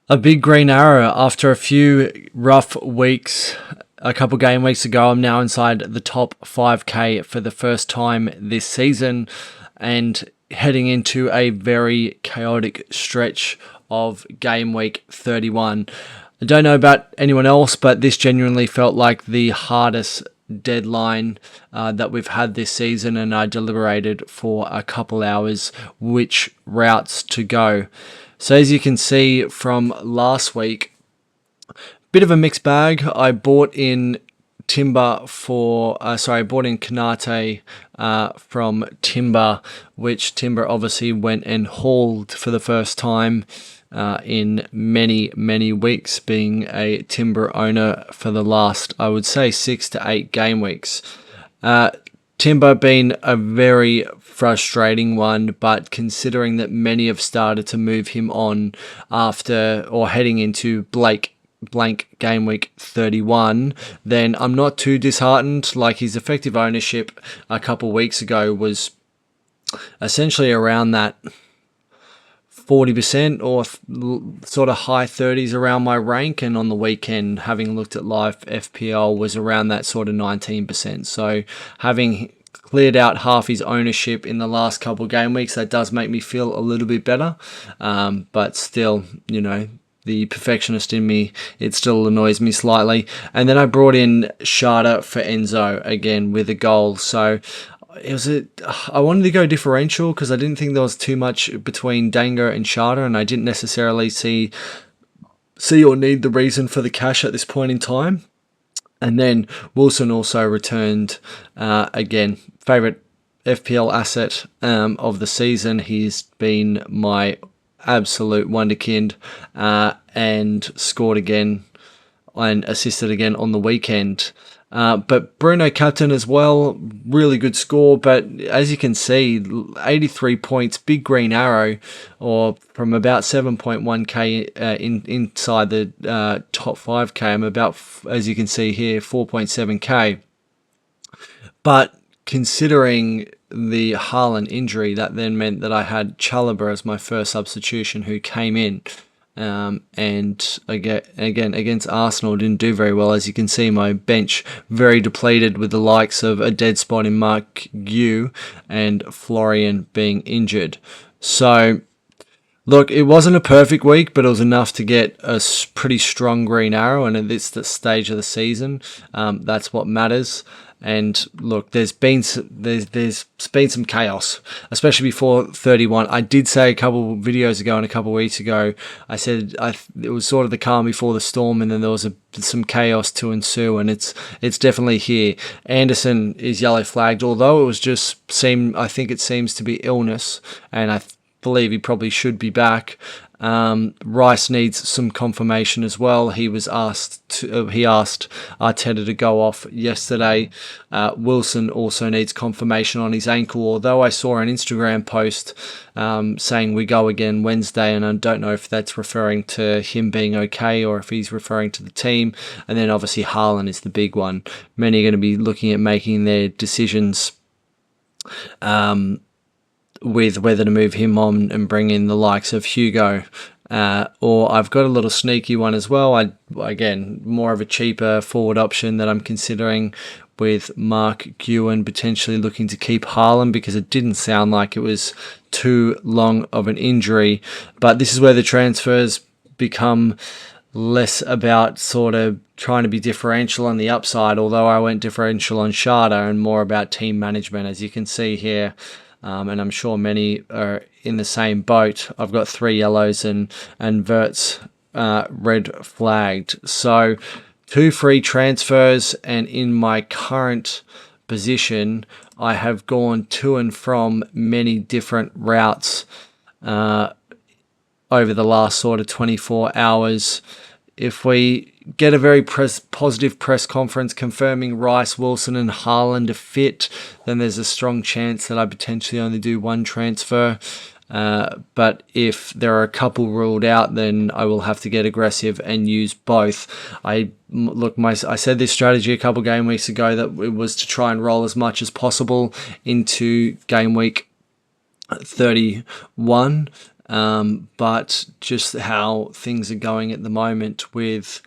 A big green arrow after a few rough weeks. A couple game weeks ago, I'm now inside the top 5k for the first time this season and heading into a very chaotic stretch of game week 31. I don't know about anyone else, but this genuinely felt like the hardest deadline that we've had this season, and I deliberated for a couple hours which routes to go. So as you can see from last week, bit of a mixed bag. I bought in I bought in Konaté from Timber, which Timber obviously went and hauled for the first time in many weeks, being a Timber owner for the last, I would say, 6 to 8 game weeks. Timber been a very frustrating one, but considering that many have started to move him on after or heading into Blank Gameweek 31, then I'm not too disheartened. Like, his effective ownership a couple weeks ago was essentially around that 40% or sort of high 30s around my rank, and on the weekend, having looked at live FPL, was around that sort of 19%. So having cleared out half his ownership in the last couple of game weeks, that does make me feel a little bit better, but still, you know, the perfectionist in me, it still annoys me slightly. And then I brought in Schade for Enzo again with a goal. So I wanted to go differential because I didn't think there was too much between Danger and Schade, and I didn't necessarily see or need the reason for the cash at this point in time. And then Wilson also returned again, favourite FPL asset of the season. He's been my absolute wonderkind and scored again and assisted again on the weekend. But Bruno captain as well, really good score. But as you can see, 83 points, big green arrow, or from about 7.1k inside the top 5k. I'm about, as you can see here, 4.7k. But considering the Haaland injury, that then meant that I had Chalobah as my first substitution, who came in. And again against Arsenal didn't do very well. As you can see, my bench very depleted, with the likes of a dead spot in Mark Gu and Florian being injured. So look, it wasn't a perfect week, but it was enough to get a pretty strong green arrow, and at this stage of the season, that's what matters. And look, there's been some chaos, especially before 31. I did say a couple of videos ago and a couple of weeks ago, I said it was sort of the calm before the storm, and then there was some chaos to ensue, and it's definitely here. Anderson is yellow flagged, although I think it seems to be illness, and I believe he probably should be back. Rice needs some confirmation as well. He asked Arteta to go off yesterday. Wilson also needs confirmation on his ankle, although I saw an Instagram post saying we go again Wednesday, and I don't know if that's referring to him being okay or if he's referring to the team. And then obviously Haaland is the big one. Many are going to be looking at making their decisions with whether to move him on and bring in the likes of Hugo. Or I've got a little sneaky one as well. Again, more of a cheaper forward option that I'm considering, with Mark Ewan potentially looking to keep Haaland, because it didn't sound like it was too long of an injury. But this is where the transfers become less about sort of trying to be differential on the upside, although I went differential on Schade, and more about team management, as you can see here. And I'm sure many are in the same boat. I've got 3 yellows and Verts red flagged. So 2 free transfers, and in my current position, I have gone to and from many different routes over the last sort of 24 hours. If we get a very positive press conference confirming Rice, Wilson and Haaland are fit, then there's a strong chance that I potentially only do 1 transfer. But if there are a couple ruled out, then I will have to get aggressive and use both. I said this strategy a couple game weeks ago, that it was to try and roll as much as possible into game week 31. But just how things are going at the moment with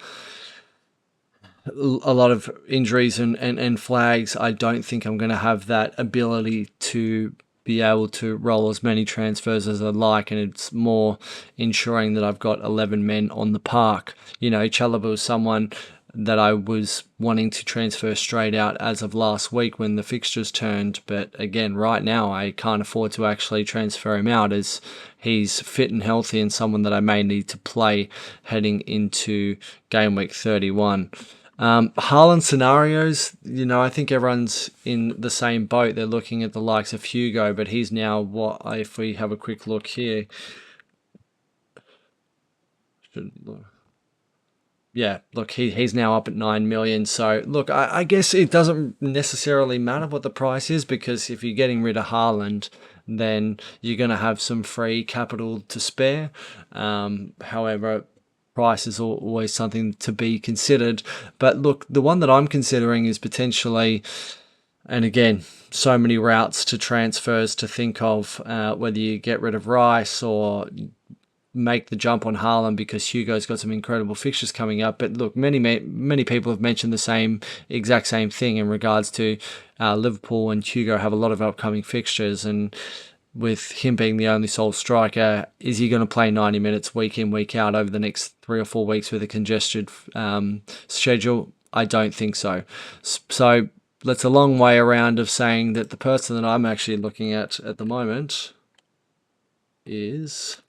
a lot of injuries and flags, I don't think I'm going to have that ability to be able to roll as many transfers as I'd like, and it's more ensuring that I've got 11 men on the park. Chalobah was someone that I was wanting to transfer straight out as of last week when the fixtures turned, but again, right now I can't afford to actually transfer him out as he's fit and healthy and someone that I may need to play heading into game week 31. Haaland scenarios, I think everyone's in the same boat. They're looking at the likes of Hugo, but he's now if we have a quick look here. Yeah, look, he's now up at 9 million. So, look, I guess it doesn't necessarily matter what the price is, because if you're getting rid of Haaland, then you're going to have some free capital to spare. However, price is always something to be considered. But look, the one that I'm considering is potentially, and again, so many routes to transfers to think of, whether you get rid of Rice or make the jump on Haaland because Hugo's got some incredible fixtures coming up. But look, many people have mentioned the exact same thing in regards to Liverpool and Hugo have a lot of upcoming fixtures, and with him being the only sole striker, is he going to play 90 minutes week in, week out over the next 3 or 4 weeks with a congested schedule? I don't think so. So that's a long way around of saying that the person that I'm actually looking at the moment is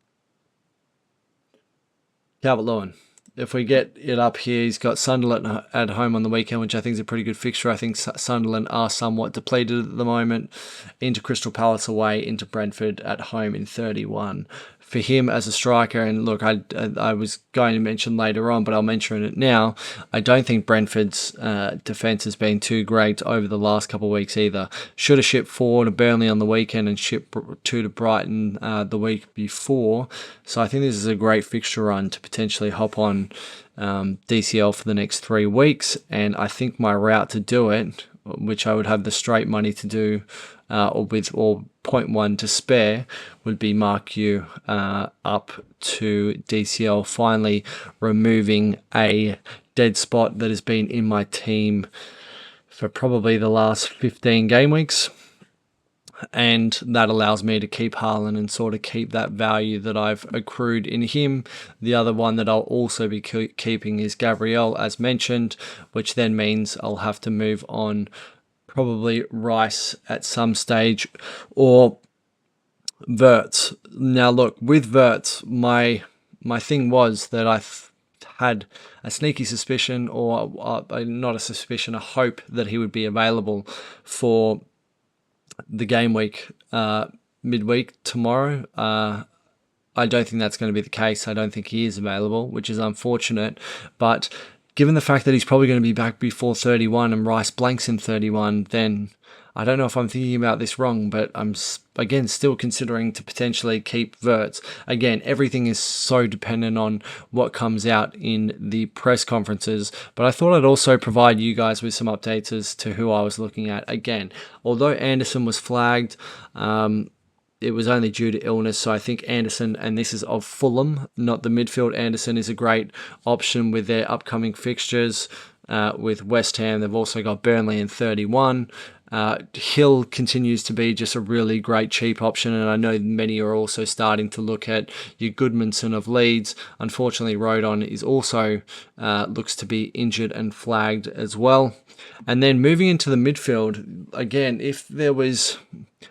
Calvert-Lewin. If we get it up here, he's got Sunderland at home on the weekend, which I think is a pretty good fixture. I think Sunderland are somewhat depleted at the moment. Into Crystal Palace away, into Brentford at home in 31. For him as a striker, and look, I was going to mention later on, but I'll mention it now, I don't think Brentford's defence has been too great over the last couple of weeks either. Should have shipped 4 to Burnley on the weekend and shipped 2 to Brighton the week before. So I think this is a great fixture run to potentially hop on DCL for the next 3 weeks, and I think my route to do it, which I would have the straight money to do, or 0.1 to spare, would be mark you up to DCL, finally removing a dead spot that has been in my team for probably the last 15 game weeks. And that allows me to keep Haaland and sort of keep that value that I've accrued in him. The other one that I'll also be keeping is Gabriel, as mentioned, which then means I'll have to move on probably Rice at some stage, or Wirtz. Now look, with Wirtz, my thing was that I had a sneaky suspicion, or not a suspicion, a hope that he would be available for the game week midweek tomorrow. I don't think that's going to be the case. I don't think he is available, which is unfortunate. But given the fact that he's probably going to be back before 31 and Rice blanks in 31, then I don't know if I'm thinking about this wrong, but I'm, again, still considering to potentially keep Wirtz. Again, everything is so dependent on what comes out in the press conferences, but I thought I'd also provide you guys with some updates as to who I was looking at. Again, although Anderson was flagged, it was only due to illness, so I think Anderson, and this is of Fulham, not the midfield, Anderson is a great option with their upcoming fixtures. With West Ham, they've also got Burnley in 31. Hill continues to be just a really great cheap option, and I know many are also starting to look at your Goodmanson of Leeds. Unfortunately, Rodon is also looks to be injured and flagged as well. And then moving into the midfield, again, if there was,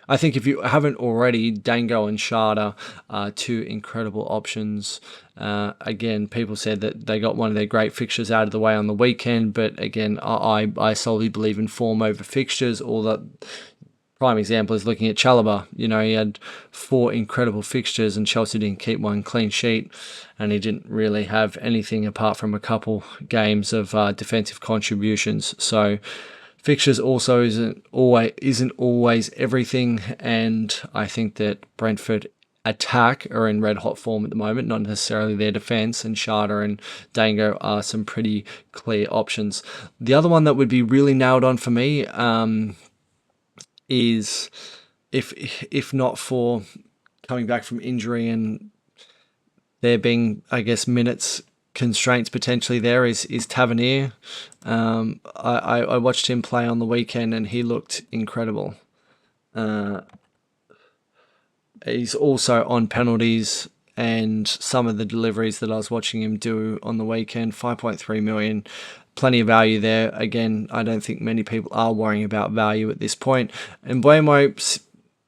I think if you haven't already, Dango and Schade are 2 incredible options. Again, people said that they got one of their great fixtures out of the way on the weekend, but again, I solely believe in form over fixtures. All that prime example is looking at Chalobah. He had 4 incredible fixtures and Chelsea didn't keep one clean sheet, and he didn't really have anything apart from a couple games of defensive contributions. So fixtures also isn't always everything, and I think that Brentford attack are in red hot form at the moment, not necessarily their defense, and Schade and Dango are some pretty clear options. The other one that would be really nailed on for me is, if not for coming back from injury and there being, I guess, minutes constraints potentially there is Tavernier. I watched him play on the weekend and he looked incredible. He's also on penalties and some of the deliveries that I was watching him do on the weekend. 5.3 million, plenty of value there. Again, I don't think many people are worrying about value at this point. And Blamo,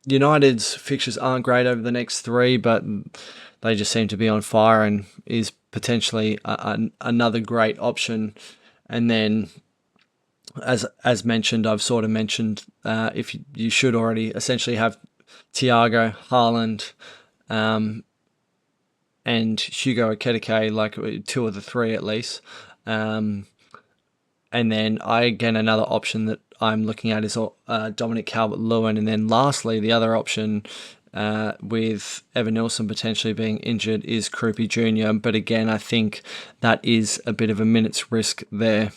United's fixtures aren't great over the next 3, but they just seem to be on fire and is potentially another great option. And then, as mentioned, I've sort of mentioned if you should already essentially have Thiago, Haaland, and Hugo Ekitike, like 2 of the 3 at least. And then another option that I'm looking at is Dominic Calvert-Lewin. And then lastly, the other option with Evan Nilsson potentially being injured is Krupi Jr. But again, I think that is a bit of a minute's risk there.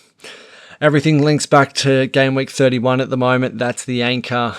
Everything links back to game week 31 at the moment. That's the anchor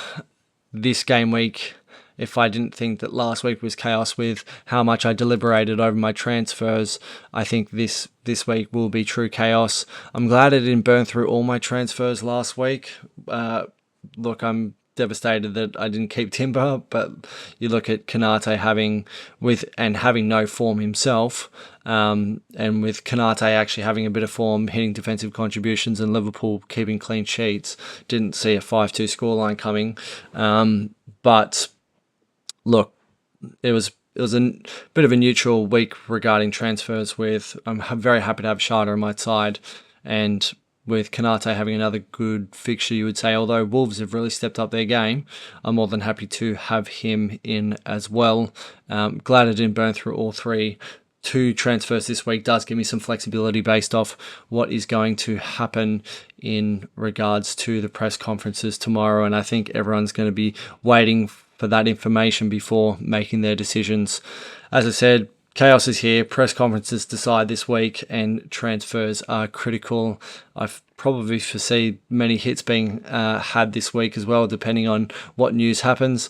this game week. If I didn't think that last week was chaos with how much I deliberated over my transfers, I think this week will be true chaos. I'm glad I didn't burn through all my transfers last week. Look, I'm devastated that I didn't keep Timber, but you look at Konaté having no form himself, and with Konaté actually having a bit of form, hitting defensive contributions, and Liverpool keeping clean sheets, didn't see a 5-2 scoreline coming. But look, it was a bit of a neutral week regarding transfers. I'm very happy to have Schade on my side, and with Konaté having another good fixture, you would say, although Wolves have really stepped up their game, I'm more than happy to have him in as well. Glad I didn't burn through all 3. 2 transfers this week does give me some flexibility based off what is going to happen in regards to the press conferences tomorrow, and I think everyone's going to be waiting for that information before making their decisions. As I said, chaos is here. Press conferences decide this week, and transfers are critical. I probably foresee many hits being had this week as well, depending on what news happens.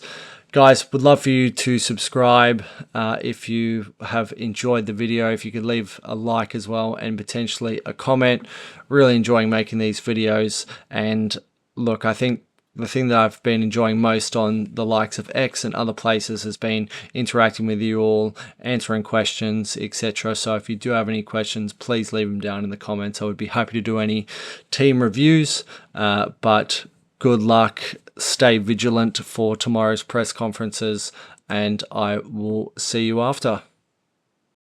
Guys, would love for you to subscribe if you have enjoyed the video. If you could leave a like as well and potentially a comment. Really enjoying making these videos. And look, I think the thing that I've been enjoying most on the likes of X and other places has been interacting with you all, answering questions, etc. So if you do have any questions, please leave them down in the comments. I would be happy to do any team reviews, but good luck. Stay vigilant for tomorrow's press conferences, and I will see you after.